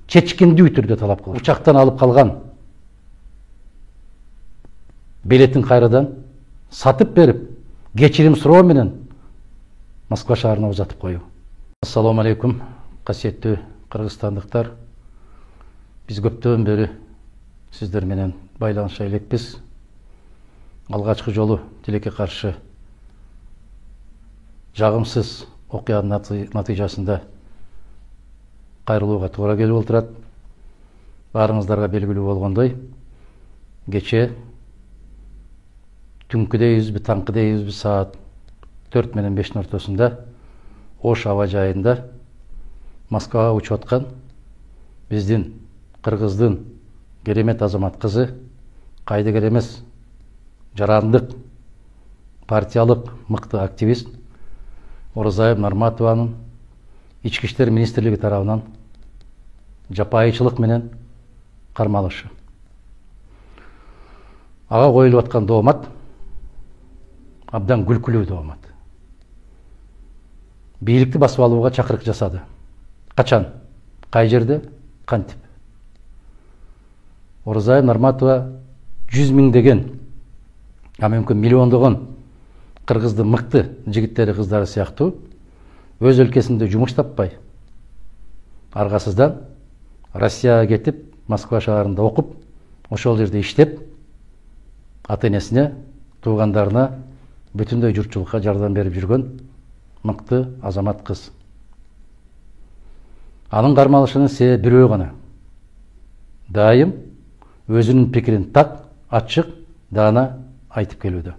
чечкиндүү түрдө талап кылышты. Учактан алып калган билетин кайрадан сатып берип, кечирим суроо менен Москва шаарына узатып коюу. Ассаламу алейкум, касиеттүү кыргызстандыктар. Биз көптөн бери сиздер менен байланыша элекпиз. Алгачкы жолу тилекке каршы жагымсыз окуянын натыйжасында кайрылууга туура келип отурат. Баарыңыздарга белгилүү болгондой, кече түнкү дейбизби, таңкы дейбизби, саат 4 менен 5-тин ортосунда Ош аба жайында Москвага учуп аткан биздин кыргыздын керемет азамат кызы, кайдыгер эмес, жарандык, партиялык мыкты активист Оразай Нарматованын Ички иштер министрлиги тарабынан жапайычылык менен кармалышы. Ага коюлуп аткан доомат абдан күлкүлүү доомат. Бийликти басып алууга чакырык жасады. Качан, кай жерде, кантип? Оразай Нарматова 100 миңдеген, а мүмкүн миллиондогон кыргыздын мыкты жигиттери, кыздары сыяктуу өз өлкесинде жумуш таппай, аргасыздан Россияга кетип, Москва шаарында окуп, ошол жерде иштеп, ата-энесине, туугандарына, бүтүндөй журтчулукка жардам берип жүргөн мыкты азамат кыз. Анын кармалышынын себеби бирөө гана. Дайым өзүнүн пикирин так, ачык, даана айтып келүүдө.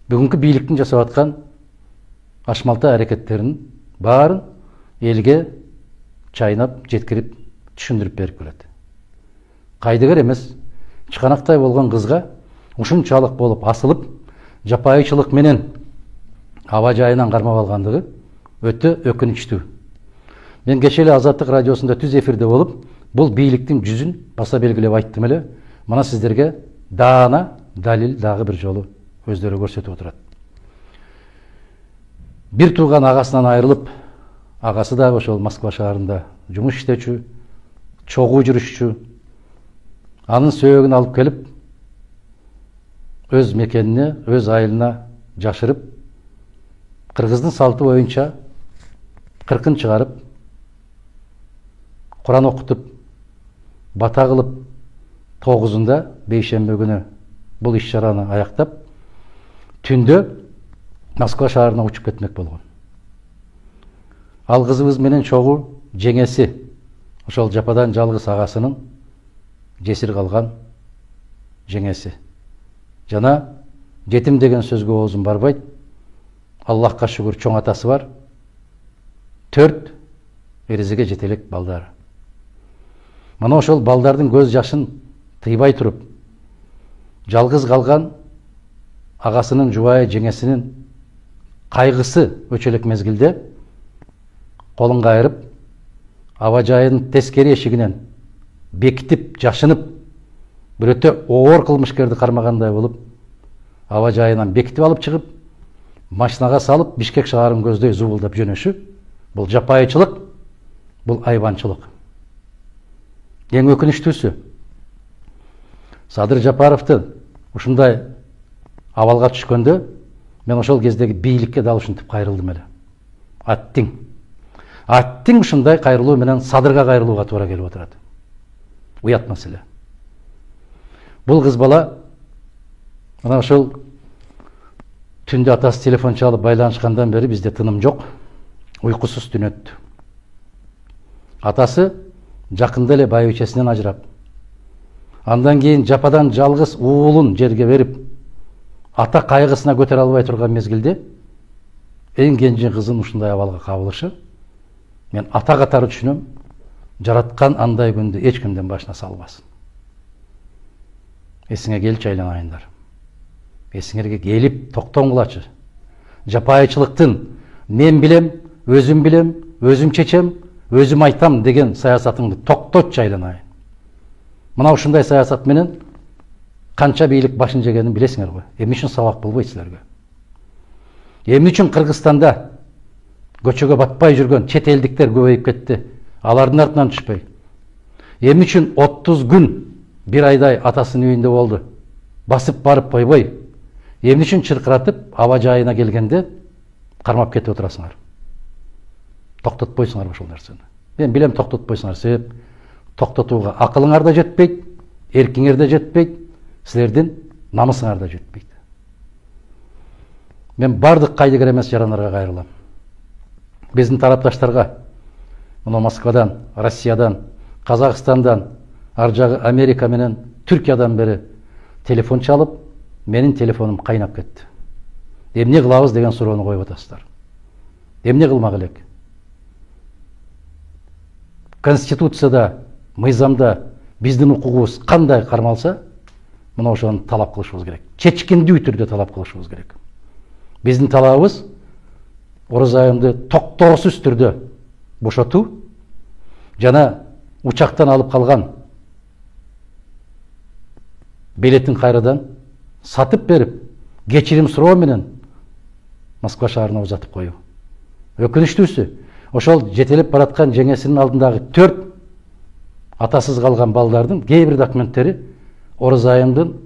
Бүгүнкү бийликтин жасап аткан ашмалта аракеттерин баарын элге чайнап, жеткирип, түшүндүрүп берип келет. Кайдыгер эмес, чыканактай болгон кызга ушунчалык болуп асылып, жапайычылык менен аба жайынан кармап алгандыгы өтө өкүнүчтүү. Мен кече эле Азаттык радиосунда түз эфирде болуп, бул бийликтин жүзүн баса белгилеп айттым эле. Мына сиздерге даана далил дагы бир жолу өздөрү көрсөтүп отурат. Бир тууган агасынан айрылып, агасы дагы ошол Москва шаарында жумуш иштечү, чогуу жүрүшчү. Анын сөөгүн алып келип, өз мекенине, өз айылына жашырып, кыргыздын салты боюнча кыркын чыгарып, Куран окутуп, бата кылып, 9-ында бейшембе күнү бул иш-чараны аяктап, түндө Москва шаарына учуп кетмек болгон. Ал кызыбыз менен чогуу жеңеси, ошол жападан жалгыз агасынын жесир калган жеңеси. Жана жетим деген сөзгө оозум барбайт. Аллахка шүгүр, чоң атасы бар. 4 эрезеге жетелек балдары. Мына ошол балдардын көз жашын тыйбай туруп, жалгыз калган агасынын, жубайы жеңесинин кайгысы өчөлөк мезгилде колун кайрып, аба жайынын тескери эшигинен бекитип, жашынып, бир өтө оор кылмышкерди кармагандай болуп, аба жайынан бекитип алып чыгып, машинага салып, Бишкек шаарын көздөй зубулдап жөнөшү, бул жапайычылык, бул айбанчылык. Эң өкүнүчтүүсү, Садыр Жапаровдун ушундай абалга түшкөндө, мен ошол кездеги бийликке да ушинтип кайрылдым эле. Аттиң ушундай кайрылуу менен Садырга кайрылууга туура келип отурат. Уят маселе. Бул кыз бала мына ошол түндө атасы телефон чалып байланышкандан бери бизде тыным жок, уйкусуз түн өттү. Атасы жакында эле байбичесинен ажырап, андан кийин жападан жалгыз уулун жерге берип, ата кайгысына көтөрө албай турган мезгилде эң кенже кызын ушундай абалга кабылышы, мен ата катары түшүнөм, жараткан андай күндү эч кимдин башына салбасын. Эсиңе келчи айланайындар. Эсиңерге келип токтоңгулачы. Жапайычылыктын мен билем, өзүм чечем, өзүм айтам деген саясатыңды токтотчу айланайын. Мына ушундай саясат менен канча бийлик башын жегенин билесиңер го. Эмне үчүн сабак болбойт силерге? Эмне үчүн Кыргызстанда көчөгө батпай жүргөн чет элдиктер көбөйүп кетти? алардын артынан түшпөй. Эмне үчүн 30 күн, bir айдай атасынын үйүндө болду. Басып барып койбой, эмне үчүн чыркыратып аба жайына келгенде кармап кетип отурасыңар? Токтотпойсуңар ошол нерсени. Мен билем токтотпойсуңар, себеп токтотууга акылыңар да жетпейт, эркиңер да жетпейт, силердин намысыңар да жетпейт. Мен бардык кайдыгер эмес жарандарга кайрылам. Биздин тарапташтарга, мына Москвадан, Россиядан, Казакстандан, ар жагы Америка менен Түркиядан бери телефон чалып, менин телефонум кайнап кетти. Эмне кылабыз деген суроону коюп атасыздар. Эмне кылмак элек? Конституцияда, мыйзамда биздин укугубуз кандай кармалса, мына ошону талап кылышыбыз керек. Чечкиндүү түрдө талап кылышыбыз керек. Биздин талабыбыз ораза айымды токтоосуз түрдө бошотуу жана учактан алып калган билетин кайрадан сатып берип, кечирим суроо менен Москва шаарына узатып коюу. Өкүнүчтүүсү, ошол жетелеп бараткан жеңесинин алдындагы 4 атасыз калган балдардын кээ бир документтери ораза айымдын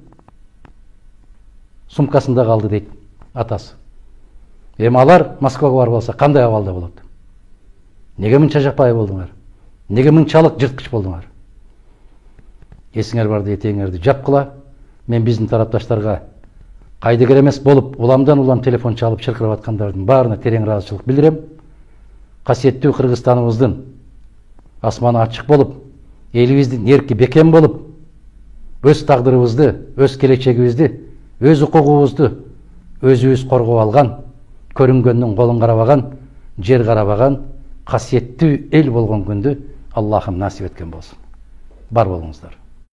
сумкасында калды дейт атасы. Эми алар Москвага барып алса кандай абалда болот? Неге мынча жапайы болдуңар? Неге мынчалык жырткыч болдуңар? Эсиңер барды, этеңерди жапкыла. Мен биздин тарапташтарга кайдыгер эмес болуп, уламдан улам телефон чалып чыркырап аткандардын баарына терең ыраазычылык билдирем. Касиеттүү Кыргызстаныбыздын асманы ачык болуп, элибиздин эрки бекем болуп, өз тагдырыбызды, өз келечегибизди, өз укугубузду өзүбүз коргоп алган, көрүнгөндүн колун карабаган, жер карабаган касиеттүү эл болгон күндү Аллахым насип эткен болсун. Бар болуңуздар.